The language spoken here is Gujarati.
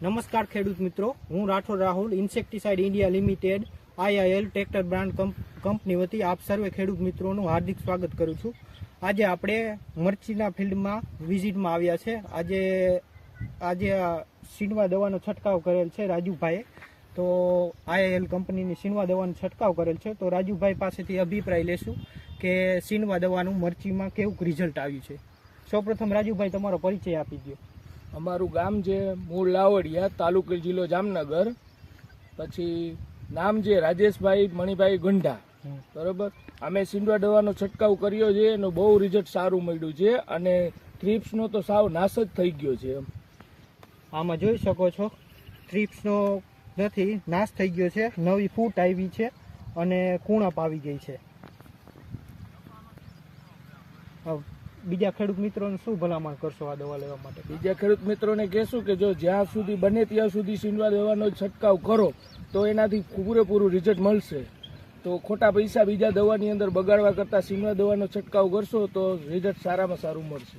નમસ્કાર ખેડૂત મિત્રો, હું Rathod Rahul, insecticide India limited IIL tractor brand company વતી આપ સર્વે ખેડૂત મિત્રોનું હાર્દિક સ્વાગત કરું છું. આજે આપણે મરચીના ફિલ્ડમાં વિઝિટમાં આવ્યા છે. આજે સીણવા દવાનો છંટકાવ કરેલ છે રાજુભાઈએ. તો IIL કંપનીની સીણવા દવાનો છંટકાવ કરેલ છે. તો રાજુભાઈ પાસેથી અભિપ્રાય લેશું કે સીણવા દવાનું મરચીમાં કેવું રિઝલ્ટ આવ્યું છે. સૌપ્રથમ રાજુભાઈ તમારો પરિચય આપી દો. અમારું ગામ છે મૂળ લાવડિયા, તાલુકો જિલ્લો જામનગર. પછી નામ છે રાજેશભાઈ મણિભાઈ ગંઢા. બરોબર, અમે સીંડવા દવાનો છંટકાવ કર્યો છે, એનું બહુ રિઝલ્ટ સારું મળ્યું છે અને થ્રીપ્સનો તો સાવ નાશ જ થઈ ગયો છે. આમાં જોઈ શકો છો, થ્રીપ્સનો નથી, નાશ થઈ ગયો છે. નવી ફૂટ આવી છે અને કુણપ આવી ગઈ છે. બીજા ખેડૂત મિત્રોને શું ભલામણ કરશો આ દવા લેવા માટે? બીજા ખેડૂત મિત્રોને કહેશું કે જો જ્યાં સુધી બને ત્યાં સુધી સીંડવા દવાનો છંટકાવ કરો તો એનાથી પૂરેપૂરું રિઝલ્ટ મળશે. તો ખોટા પૈસા બીજા દવાની અંદર બગાડવા કરતાં સીંડવા દવાનો છંટકાવ કરશો તો રિઝલ્ટ સારામાં સારું મળશે.